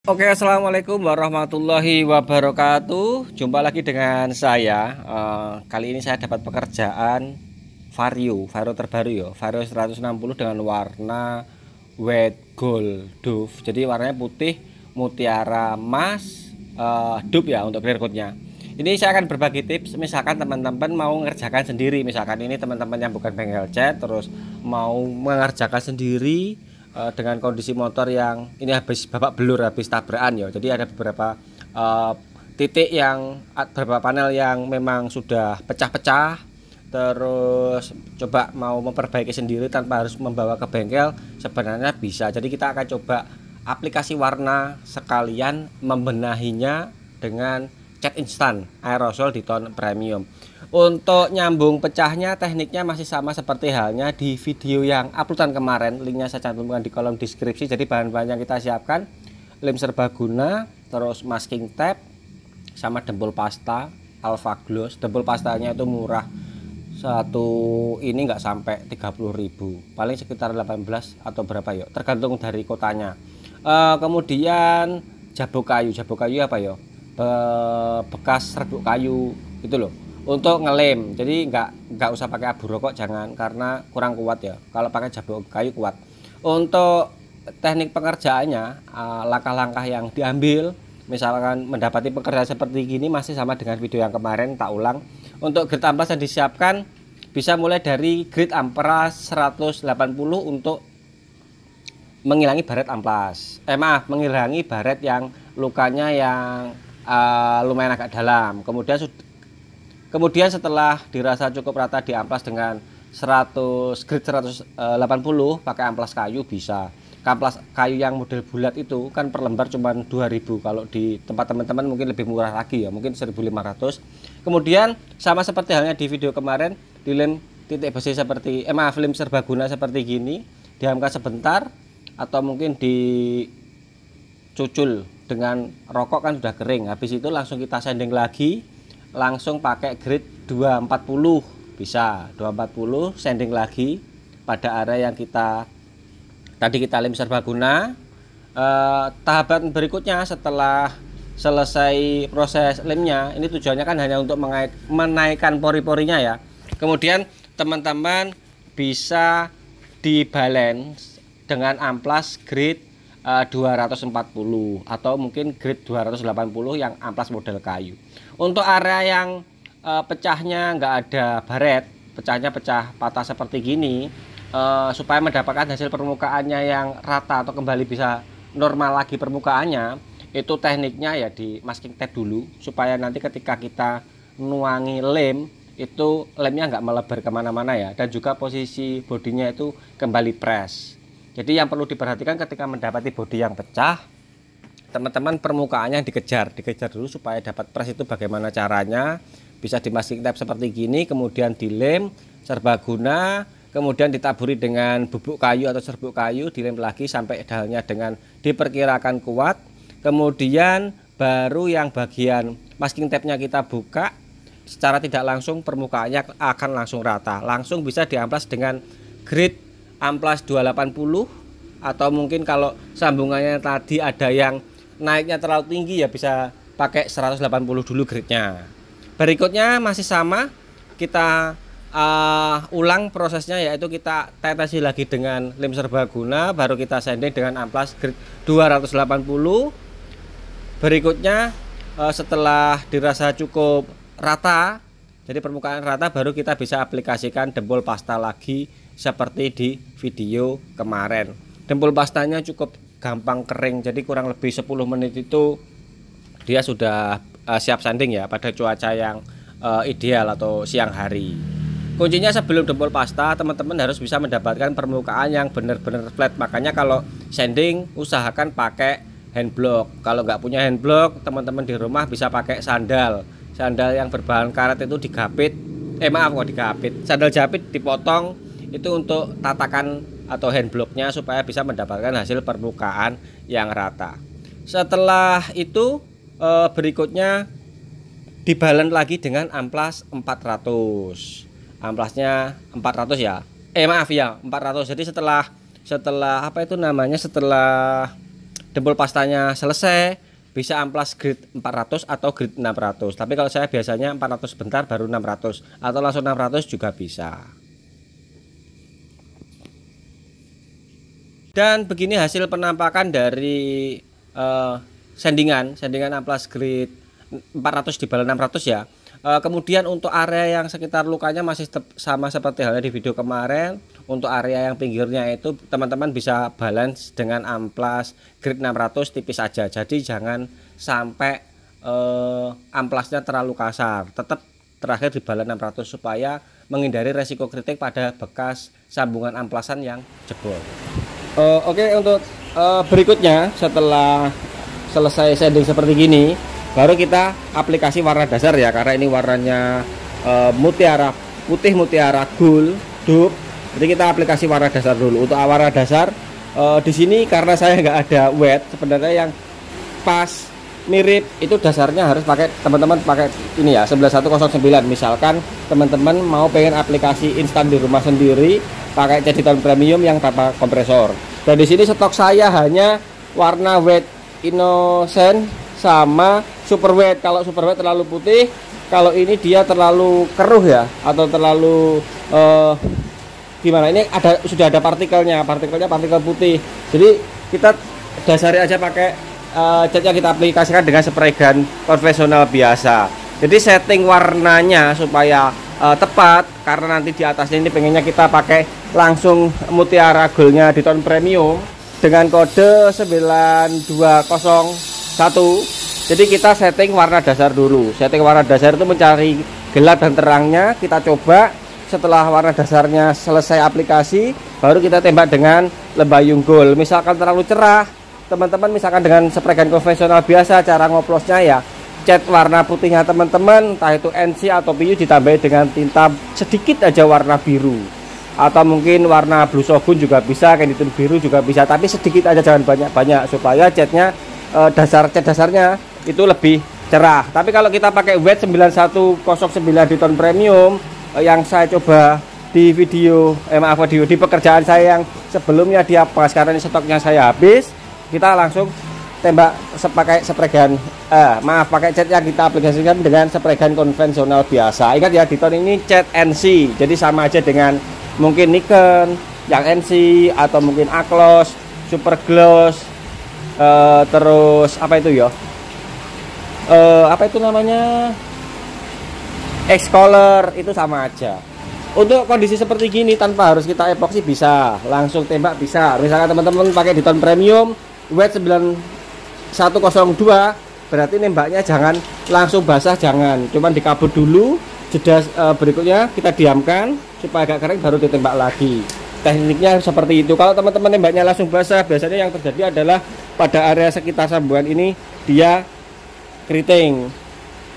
Oke, assalamualaikum warahmatullahi wabarakatuh. Jumpa lagi dengan saya. Kali ini saya dapat pekerjaan Vario terbaru ya, Vario 160 dengan warna white gold dove. Jadi warnanya putih mutiara emas dove ya untuk clear coatnya. Ini saya akan berbagi tips. Misalkan teman-teman mau mengerjakan sendiri, misalkan ini teman-teman yang bukan bengkel cat, terus mau mengerjakan sendiri dengan kondisi motor yang ini habis babak belur, habis tabrakan ya. Jadi ada beberapa titik yang beberapa panel yang memang sudah pecah-pecah, terus coba mau memperbaiki sendiri tanpa harus membawa ke bengkel, sebenarnya bisa. Jadi kita akan coba aplikasi warna sekalian membenahinya dengan cat instan aerosol di tone premium. Untuk nyambung pecahnya tekniknya masih sama seperti halnya di video yang uploadan kemarin, linknya saya cantumkan di kolom deskripsi. Jadi bahan-bahan yang kita siapkan lem serbaguna, terus masking tape, sama dempul pasta Alpha Gloss. Dempul pastanya itu murah, satu ini nggak sampai 30.000, paling sekitar 18 atau berapa ya, tergantung dari kotanya. Kemudian jabuk kayu apa ya, bekas serbuk kayu itu loh untuk ngelem. Jadi nggak usah pakai abu rokok, jangan, karena kurang kuat ya. Kalau pakai jabuk kayu kuat. Untuk teknik pengerjaannya, langkah-langkah yang diambil misalkan mendapati pekerjaan seperti gini masih sama dengan video yang kemarin, tak ulang. Untuk grid amplas yang disiapkan bisa mulai dari grid amplas 180 untuk menghilangi baret amplas. Menghilangi baret yang lukanya yang lumayan agak dalam. Kemudian setelah dirasa cukup rata di amplas dengan 100 grid 180 pakai amplas kayu bisa. Amplas kayu yang model bulat itu kan per lembar cuma 2.000. Kalau di tempat teman-teman mungkin lebih murah lagi ya, mungkin 1.500. Kemudian sama seperti halnya di video kemarin, dilem titik besi seperti lem serbaguna seperti gini, diamkan sebentar atau mungkin dicucul dengan rokok kan sudah kering. Habis itu langsung kita sanding lagi, langsung pakai grid 240 bisa. 240 sanding lagi pada area yang tadi kita lem serbaguna. Tahapan berikutnya setelah selesai proses lemnya, ini tujuannya kan hanya untuk menaikkan pori-porinya ya. Kemudian teman-teman bisa dibalance dengan amplas grid 240 atau mungkin grid 280 yang amplas model kayu. Untuk area yang pecahnya nggak ada baret, pecahnya pecah patah seperti gini, supaya mendapatkan hasil permukaannya yang rata atau kembali bisa normal lagi permukaannya, itu tekniknya ya di masking tape dulu, supaya nanti ketika kita nuangi lem itu lemnya nggak melebar kemana-mana ya, dan juga posisi bodinya itu kembali press. Jadi yang perlu diperhatikan ketika mendapati bodi yang pecah, teman-teman permukaannya dikejar dulu supaya dapat press. Itu bagaimana caranya? Bisa di masking tape seperti gini, kemudian dilem serbaguna, kemudian ditaburi dengan bubuk kayu atau serbuk kayu, dilem lagi sampai dahalnya dengan diperkirakan kuat. Kemudian baru yang bagian masking tape-nya kita buka, secara tidak langsung permukaannya akan langsung rata. Langsung bisa diamplas dengan grid amplas 280, atau mungkin kalau sambungannya tadi ada yang naiknya terlalu tinggi ya bisa pakai 180 dulu gridnya. Berikutnya masih sama, kita ulang prosesnya, yaitu kita tetesi lagi dengan lem serbaguna, baru kita sanding dengan amplas grid 280. Berikutnya setelah dirasa cukup rata, jadi permukaan rata, baru kita bisa aplikasikan dempul pasta lagi seperti di video kemarin. Dempul pastanya cukup gampang kering, jadi kurang lebih 10 menit itu dia sudah siap sanding ya, pada cuaca yang ideal atau siang hari. Kuncinya sebelum dempul pasta, teman-teman harus bisa mendapatkan permukaan yang benar-benar flat. Makanya kalau sanding usahakan pakai hand block. Kalau nggak punya hand block, teman-teman di rumah bisa pakai sandal yang berbahan karet itu digapit, sandal japit dipotong, itu untuk tatakan atau hand blocknya supaya bisa mendapatkan hasil permukaan yang rata. Setelah itu berikutnya dibalen lagi dengan amplas 400. Amplasnya 400 ya. 400. Jadi setelah setelah dempul pastanya selesai, bisa amplas grade 400 atau grade 600. Tapi kalau saya biasanya 400 bentar baru 600, atau langsung 600 juga bisa. Dan begini hasil penampakan dari sandingan amplas grade 400 di bala 600 ya. Kemudian untuk area yang sekitar lukanya masih sama seperti halnya di video kemarin. Untuk area yang pinggirnya itu teman-teman bisa balance dengan amplas grade 600 tipis aja. Jadi jangan sampai amplasnya terlalu kasar. Tetap terakhir di bala 600 supaya menghindari resiko kritik pada bekas sambungan amplasan yang jebol. Oke, untuk berikutnya setelah selesai shading seperti gini, baru kita aplikasi warna dasar ya, karena ini warnanya mutiara putih, mutiara gold dupe. Jadi kita aplikasi warna dasar dulu. Untuk warna dasar di sini karena saya nggak ada wet, sebenarnya yang pas mirip itu dasarnya harus pakai, teman-teman pakai ini ya 11109. Misalkan teman-teman mau pengen aplikasi instan di rumah sendiri pakai cat tone premium yang tanpa kompresor. Dan di sini stok saya hanya warna wet innocent sama super wet. Kalau super wet terlalu putih, kalau ini dia terlalu keruh ya, atau terlalu gimana, ini sudah ada partikelnya partikel putih. Jadi kita dasari aja pakai catnya, kita aplikasikan dengan spray gun konvensional biasa. Jadi setting warnanya supaya tepat, karena nanti di atasnya ini pengennya kita pakai langsung mutiara goldnya di tone premium dengan kode 9201. Jadi kita setting warna dasar dulu. Setting warna dasar itu mencari gelap dan terangnya. Kita coba, setelah warna dasarnya selesai aplikasi, baru kita tembak dengan lembayung gold. Misalkan terlalu cerah, teman-teman misalkan dengan spray gun konvensional biasa, cara ngoplosnya ya cat warna putihnya teman-teman, entah itu NC atau PU, ditambahi dengan tinta sedikit aja warna biru, atau mungkin warna blue shogun juga bisa, candy tone biru juga bisa, tapi sedikit aja, jangan banyak-banyak, supaya catnya cat dasarnya itu lebih cerah. Tapi kalau kita pakai wet 9109 di tone premium yang saya coba di video di pekerjaan saya yang sebelumnya dia pas, karena ini stoknya saya habis, kita langsung tembak pakai spray gun pakai cat yang kita aplikasikan dengan spray gun konvensional biasa. Ingat ya, di tone ini cat NC, jadi sama aja dengan mungkin Nikon yang NC, atau mungkin Aklos, Super Gloss, terus apa itu ya, apa itu namanya, X-Color, itu sama aja. Untuk kondisi seperti gini tanpa harus kita epoksi bisa, langsung tembak bisa. Misalkan teman-teman pakai di tone premium wet 9102, berarti nembaknya jangan langsung basah, jangan, cuman dikabut dulu, jeda berikutnya kita diamkan supaya agak kering baru ditembak lagi. Tekniknya seperti itu. Kalau teman-teman nembaknya langsung basah, biasanya yang terjadi adalah pada area sekitar sambungan ini dia keriting.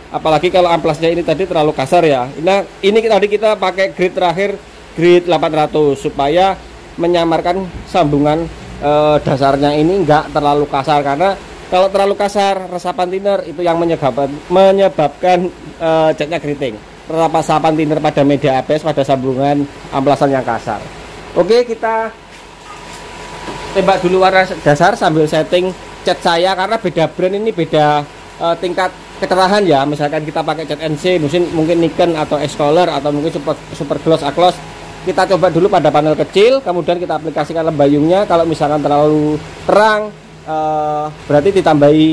Apalagi kalau amplasnya ini tadi terlalu kasar ya. Nah, ini tadi kita pakai grade terakhir, grade 800, supaya menyamarkan sambungan dasarnya ini enggak terlalu kasar, karena kalau terlalu kasar resapan thinner itu yang menyebabkan catnya keriting. Resapan thinner pada media ABS pada sambungan amplasan yang kasar. Oke, kita tembak dulu warna dasar sambil setting cat saya, karena beda brand ini beda tingkat kecerahan ya. Misalkan kita pakai cat NC, mungkin Nikon atau X-Color, atau mungkin Super Gloss, Aklos, kita coba dulu pada panel kecil, kemudian kita aplikasikan lembayungnya. Kalau misalkan terlalu terang, berarti ditambahi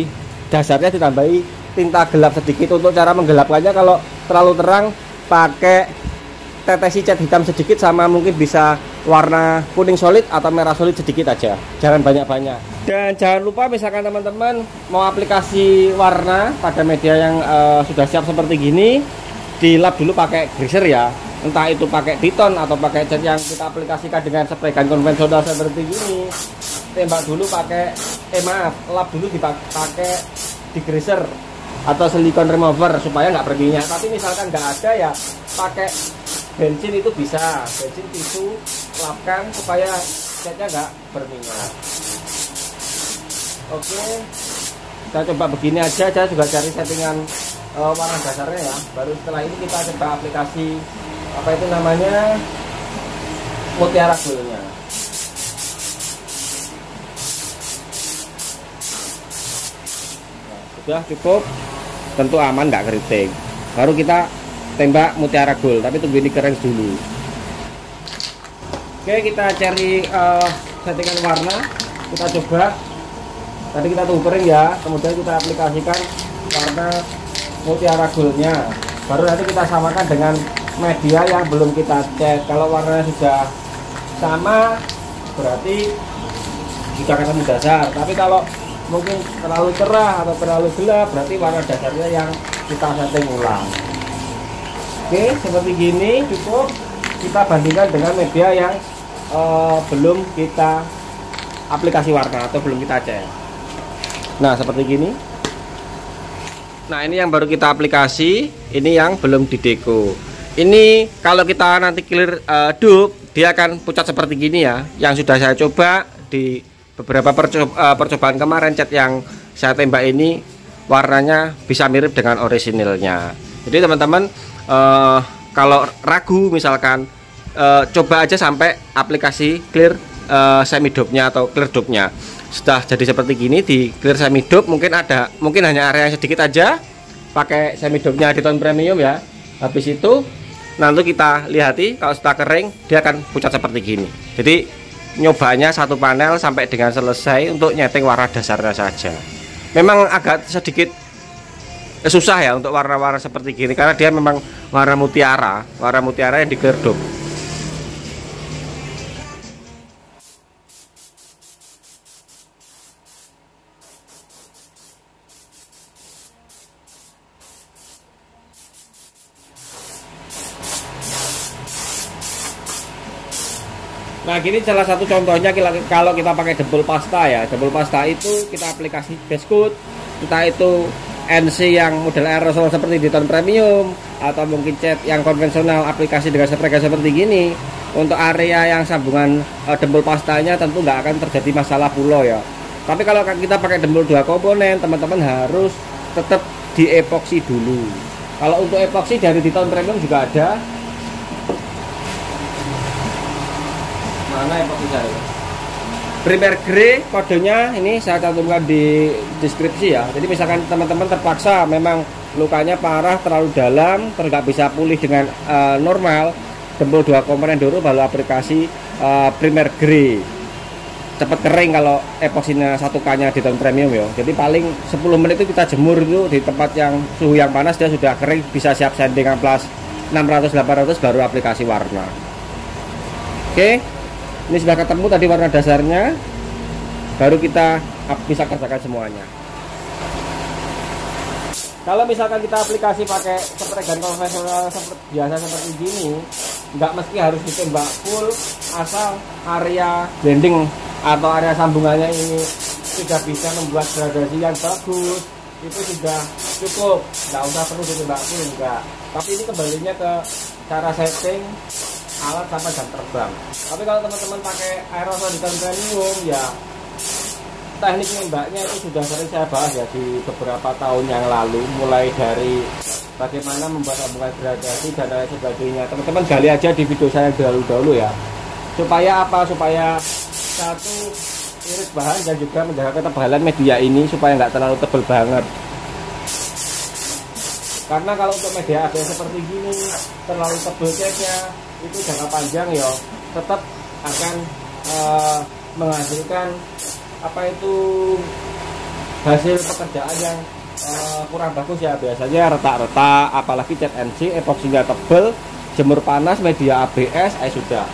dasarnya, ditambahi tinta gelap sedikit. Untuk cara menggelapkannya, kalau terlalu terang pakai tetesi cat hitam sedikit, sama mungkin bisa warna kuning solid atau merah solid sedikit aja, jangan banyak-banyak. Dan jangan lupa, misalkan teman-teman mau aplikasi warna pada media yang sudah siap seperti gini, dilap dulu pakai greaser ya, entah itu pakai Diton atau pakai cat yang kita aplikasikan dengan spray gun konvensional seperti ini. Tembak dulu pakai lap dulu dipakai di greaser atau silikon remover supaya nggak berminyak. Tapi misalkan nggak ada ya pakai bensin, itu bisa bensin tisu, lapkan supaya catnya nggak berminyak. Oke, kita coba begini aja. Saya juga cari settingan warna dasarnya ya. Baru setelah ini kita coba aplikasi apa itu namanya, mutiara goldnya. sudah cukup, tentu aman, nggak keriting. Baru kita tembak mutiara gold, tapi tunggu ini kering dulu. Oke, kita cari settingan warna, kita coba. Tadi kita tunggu kering ya, kemudian kita aplikasikan warna mutiara goldnya. Baru nanti kita samakan dengan media yang belum kita cat. Kalau warnanya sudah sama, berarti sudah ketemu dasar. Tapi kalau mungkin terlalu cerah atau terlalu gelap, berarti warna dasarnya yang kita setting ulang. Oke, seperti gini cukup. Kita bandingkan dengan media yang belum kita aplikasi warna atau belum kita cat. Nah, seperti gini. Nah, ini yang baru kita aplikasi, ini yang belum dideko. Ini kalau kita nanti clear dupe, dia akan pucat seperti gini ya. Yang sudah saya coba di beberapa percobaan kemarin, cat yang saya tembak ini warnanya bisa mirip dengan orisinilnya. Jadi teman-teman kalau ragu misalkan coba aja sampai aplikasi clear semi dope-nya atau clear dope-nya. Sudah jadi seperti gini di clear semi dope, mungkin hanya area yang sedikit aja pakai semi dope-nya di tone premium ya. Habis itu nanti kita lihati kalau sudah kering dia akan pucat seperti gini. Jadi nyobanya satu panel sampai dengan selesai untuk nyeting warna dasarnya saja. Memang agak sedikit susah ya untuk warna-warna seperti gini karena dia memang warna mutiara yang di clear dope. Nah, gini salah satu contohnya kalau kita pakai dempul pasta ya. Dempul pasta itu kita aplikasi base coat, kita itu NC yang model aerosol seperti di tone premium, atau mungkin cat yang konvensional aplikasi dengan spray seperti gini. Untuk area yang sambungan dempul pastanya tentu nggak akan terjadi masalah pulo ya. Tapi kalau kita pakai dempul 2 komponen, teman-teman harus tetap di epoksi dulu. Kalau untuk epoksi dari di tone premium juga ada. Mana epoksi saya? Primer grey kodenya ini saya cantumkan di deskripsi ya. Jadi misalkan teman-teman terpaksa memang lukanya parah, terlalu dalam, nggak bisa pulih dengan normal, dempul 2 komponen dulu baru aplikasi primer grey. Cepat kering kalau epoksinya 1K-nya di tone premium ya. Jadi paling 10 menit itu kita jemur itu di tempat yang suhu yang panas, dia sudah kering, bisa siap sanding amplas 600-800 baru aplikasi warna. Oke. Ini sudah ketemu tadi warna dasarnya, baru kita bisa kerjakan semuanya. Kalau misalkan kita aplikasi pakai spray gun konvensional seperti biasa seperti gini, nggak mesti harus ditembak full, asal area blending atau area sambungannya ini sudah bisa membuat gradasi yang bagus, itu sudah cukup, nggak usah perlu ditembak full enggak. Tapi ini kembalinya ke cara setting alat sama jam terbang. Tapi kalau teman-teman pakai aerosol di tone premium ya, teknik nembaknya itu sudah sering saya bahas ya di beberapa tahun yang lalu, mulai dari bagaimana membuat sambungan gradasi dan lain sebagainya. Teman-teman gali aja di video saya dahulu ya. Supaya apa? Supaya satu, iris bahan dan juga menjaga ketebalan media ini supaya nggak terlalu tebal banget. Karena kalau untuk media ABS seperti gini terlalu tebal catnya, itu jangka panjang ya tetap akan menghasilkan hasil pekerjaan yang kurang bagus ya. Biasanya retak-retak, apalagi cat NC epoksinya tebel, jemur panas media ABS sudah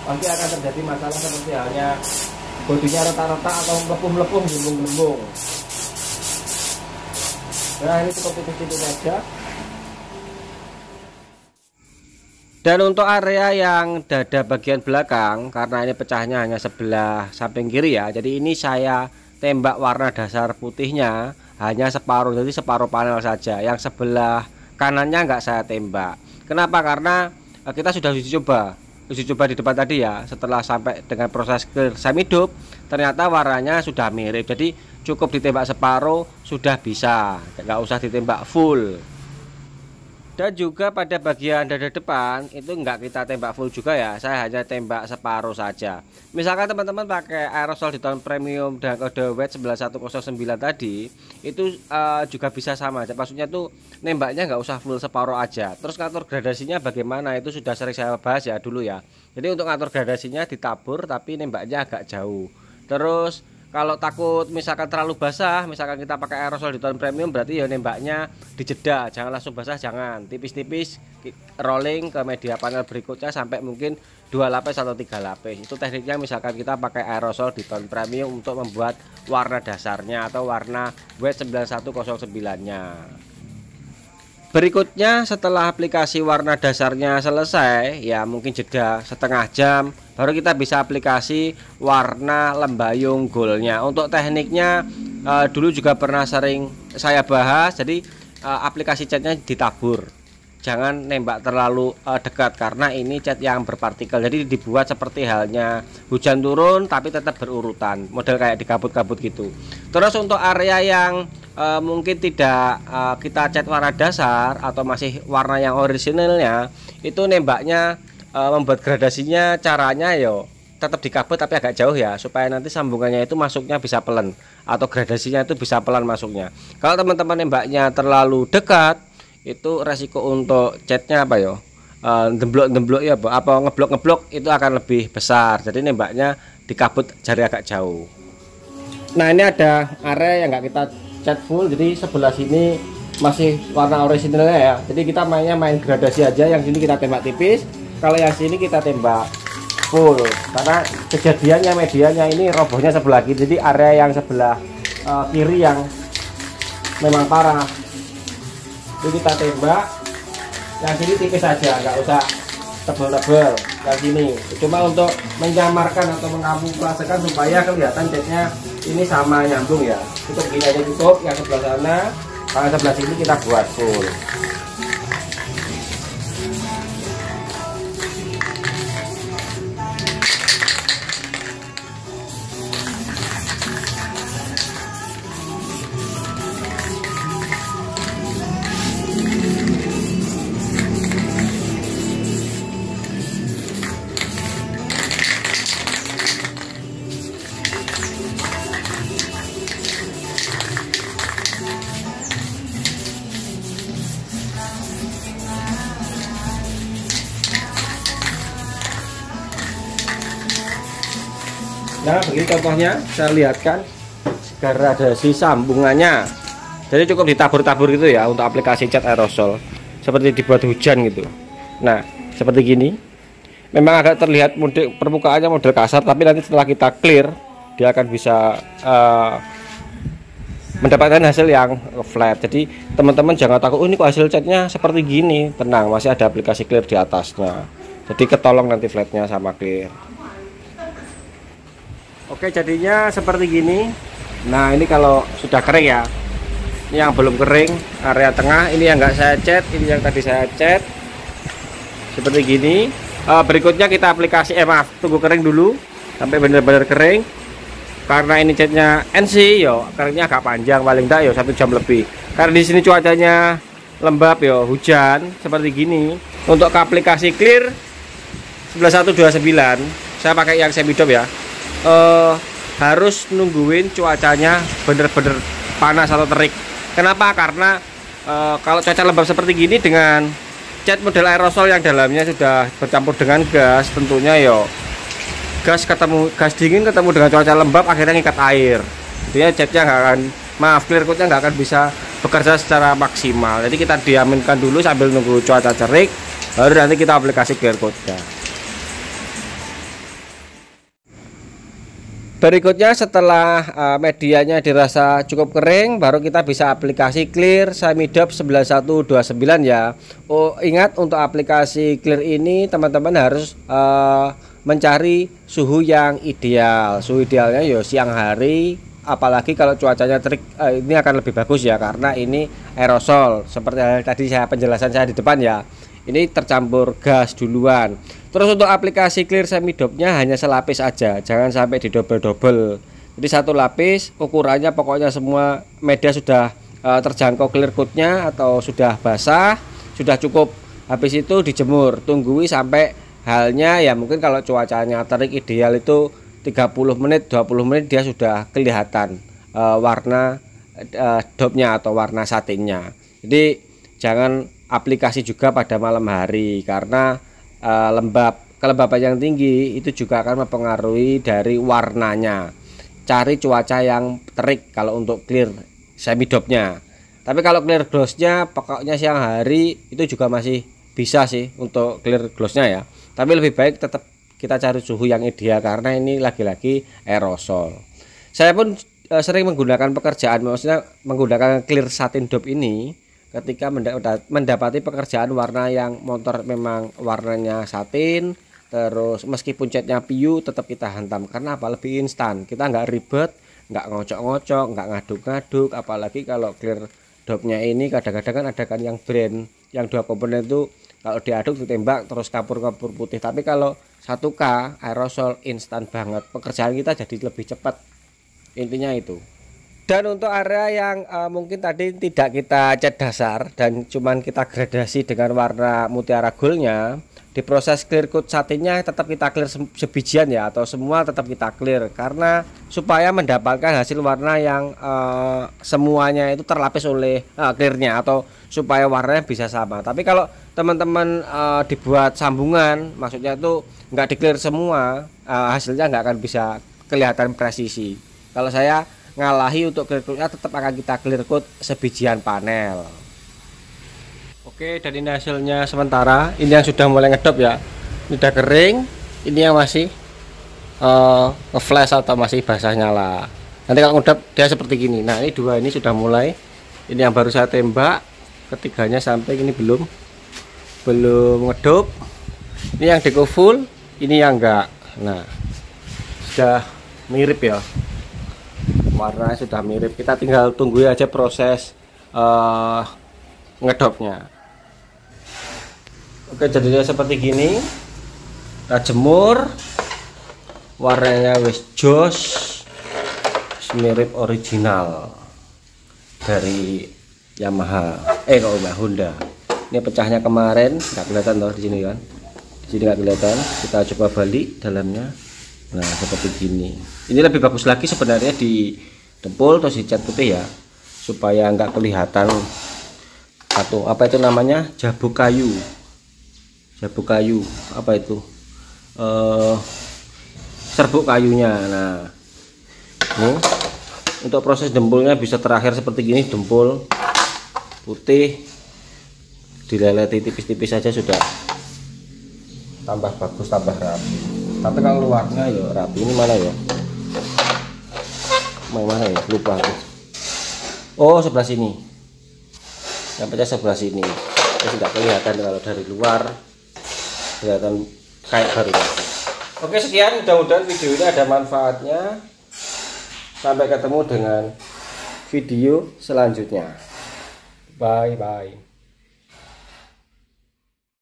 pasti akan terjadi masalah seperti halnya bodinya retak-retak atau melepuh-melepuh, gelembung-gelembung. Nah, ini cukup tipis-tipis saja. Dan untuk area yang dada bagian belakang, karena ini pecahnya hanya sebelah samping kiri ya, jadi ini saya tembak warna dasar putihnya hanya separuh, jadi separuh panel saja. Yang sebelah kanannya nggak saya tembak. Kenapa? Karena kita sudah uji coba di depan tadi ya. Setelah sampai dengan proses clear semi dope, ternyata warnanya sudah mirip. Jadi cukup ditembak separuh sudah bisa, nggak usah ditembak full. Dan juga pada bagian dada depan itu enggak kita tembak full juga ya, saya hanya tembak separuh saja. Misalkan teman-teman pakai aerosol di tone premium dan kode WET 9109 tadi, itu juga bisa sama aja. Maksudnya tuh nembaknya nggak usah full separuh aja. Terus ngatur gradasinya bagaimana, itu sudah sering saya bahas ya dulu ya. Jadi untuk ngatur gradasinya ditabur tapi nembaknya agak jauh. Terus kalau takut misalkan terlalu basah, misalkan kita pakai aerosol di tone premium, berarti ya nembaknya dijeda, jangan langsung basah, jangan tipis-tipis rolling ke media panel berikutnya sampai mungkin 2 lapis atau 3 lapis. Itu tekniknya misalkan kita pakai aerosol di tone premium untuk membuat warna dasarnya atau warna WET 9109-nya. Berikutnya setelah aplikasi warna dasarnya selesai, ya mungkin jeda setengah jam, baru kita bisa aplikasi warna lembayung goldnya. Untuk tekniknya dulu juga pernah sering saya bahas. Jadi aplikasi catnya ditabur, jangan nembak terlalu dekat karena ini cat yang berpartikel. Jadi dibuat seperti halnya hujan turun tapi tetap berurutan, model kayak di kabut-kabut gitu. Terus untuk area yang mungkin tidak kita cat warna dasar atau masih warna yang orisinalnya, itu nembaknya membuat gradasinya caranya yo tetap di kabut tapi agak jauh ya, supaya nanti sambungannya itu masuknya bisa pelan atau gradasinya itu bisa pelan masuknya. Kalau teman-teman nembaknya terlalu dekat, itu resiko untuk catnya apa yo demblok-demblok ya apa ngeblok-ngeblok itu akan lebih besar. Jadi nembaknya di kabut jari agak jauh. Nah ini ada area yang nggak kita cat full, jadi sebelah sini masih warna orisinalnya ya. Jadi kita main gradasi aja, yang sini kita tembak tipis, kalau yang sini kita tembak full. Karena kejadiannya medianya ini robohnya sebelah kiri, jadi area yang sebelah kiri yang memang parah. Jadi kita tembak, yang sini tipis saja, nggak usah tebel-tebel. Yang sini cuma untuk menyamarkan atau mengamuflasekan supaya kelihatan catnya ini sama nyambung ya. Cukup gini aja cukup. Yang sebelah sana, kalau sebelah sini kita buat full. Nah begini contohnya, saya lihatkan gradasi sambungannya. Jadi cukup ditabur-tabur gitu ya untuk aplikasi cat aerosol, seperti dibuat hujan gitu. Nah seperti gini, memang agak terlihat permukaannya model kasar, tapi nanti setelah kita clear dia akan bisa mendapatkan hasil yang flat. Jadi teman-teman jangan takut, oh ini kok hasil catnya seperti gini. Tenang, masih ada aplikasi clear di atasnya, jadi ketolong nanti flatnya sama clear. Oke, jadinya seperti gini. Nah ini kalau sudah kering ya, ini yang belum kering area tengah, ini yang enggak saya cat, ini yang tadi saya cat seperti gini. Berikutnya kita aplikasi maaf, tunggu kering dulu sampai benar-benar kering, karena ini catnya NC yo keringnya agak panjang, paling enggak yo 1 jam lebih, karena di sini cuacanya lembab yo hujan seperti gini. Untuk ke aplikasi clear 11129 saya pakai yang semidop ya. Harus nungguin cuacanya bener-bener panas atau terik. Kenapa? Karena kalau cuaca lembab seperti gini dengan cat model aerosol yang dalamnya sudah bercampur dengan gas, tentunya yo gas dingin ketemu dengan cuaca lembab akhirnya ngikat air. Dia catnya nggak akan, maaf, clear coatnya nggak akan bisa bekerja secara maksimal. Jadi kita diaminkan dulu sambil nunggu cuaca terik, baru nanti kita aplikasi clear coatnya. Berikutnya setelah medianya dirasa cukup kering, baru kita bisa aplikasi clear semidop 9129 ya. Oh, ingat untuk aplikasi clear ini teman-teman harus mencari suhu yang ideal. Suhu idealnya ya siang hari, apalagi kalau cuacanya terik, ini akan lebih bagus ya, karena ini aerosol. Seperti tadi penjelasan saya di depan ya, ini tercampur gas duluan. Terus untuk aplikasi clear semidopnya hanya selapis aja, jangan sampai didobel-dobel. Jadi 1 lapis, ukurannya pokoknya semua media sudah terjangkau clear coatnya atau sudah basah, sudah cukup. Habis itu dijemur, tunggui sampai halnya ya mungkin kalau cuacanya terik ideal itu 30 menit 20 menit dia sudah kelihatan warna dopnya atau warna satinnya. Jadi jangan aplikasi juga pada malam hari karena kelembapan yang tinggi itu juga akan mempengaruhi dari warnanya. Cari cuaca yang terik kalau untuk clear semi dopnya. Tapi kalau clear glossnya pokoknya siang hari itu juga masih bisa sih untuk clear glossnya ya. Tapi lebih baik tetap kita cari suhu yang ideal karena ini lagi-lagi aerosol. Saya pun sering menggunakan pekerjaan, maksudnya menggunakan clear satin dop ini ketika mendapati pekerjaan warna yang motor memang warnanya satin, terus meskipun catnya piu tetap kita hantam karena apa, lebih instan, kita nggak ribet, nggak ngocok-ngocok, nggak ngaduk-ngaduk. Apalagi kalau clear dopnya ini kadang-kadang kan ada kan yang brand yang 2 komponen itu kalau diaduk ditembak terus kapur-kapur putih. Tapi kalau 1K aerosol instan banget, pekerjaan kita jadi lebih cepat, intinya itu. Dan untuk area yang mungkin tadi tidak kita cat dasar dan cuman kita gradasi dengan warna mutiara goldnya, di proses clear coat satinnya tetap kita clear sebijian ya, atau semua tetap kita clear karena supaya mendapatkan hasil warna yang semuanya itu terlapis oleh clearnya, atau supaya warnanya bisa sama. Tapi kalau teman-teman dibuat sambungan, maksudnya itu nggak di clear semua, hasilnya nggak akan bisa kelihatan presisi. Kalau saya ngalahi untuk clear coatnya tetap akan kita clear coat sebijian panel. Oke, dan ini hasilnya sementara. Ini yang sudah mulai ngedop ya, ini udah kering. Ini yang masih ngeflash atau masih basah nyala. Nanti kalau ngedop dia seperti gini. Nah, ini 2 ini sudah mulai. Ini yang baru saya tembak, ketiganya sampai ini belum ngedop. Ini yang deco full, ini yang enggak. Nah, sudah mirip ya, warnanya sudah mirip. Kita tinggal tunggu aja proses ngedopnya. Oke, jadinya seperti gini. Kita jemur, warnanya wis jos, mirip original dari Yamaha, kalau enggak Honda. Ini pecahnya kemarin nggak kelihatan loh di sini kan, di sini nggak kelihatan. Kita coba balik dalamnya. Nah, seperti gini. Ini lebih bagus lagi sebenarnya di dempul terus dicat putih ya, supaya nggak kelihatan atau apa itu namanya, jabuk kayu apa itu, serbuk kayunya. Nah, ini untuk proses dempulnya bisa terakhir seperti gini, dempul putih dileleti tipis-tipis saja sudah tambah bagus, tambah rapi. Tapi kalau luarnya ya rapi. Ini mana ya, mana ya, lupa. Oh, sebelah sini, yang pecah sebelah sini. Terus tidak kelihatan kalau dari luar, kelihatan kayak baru. Oke, sekian, mudah-mudahan video ini ada manfaatnya. Sampai ketemu dengan video selanjutnya. Bye bye.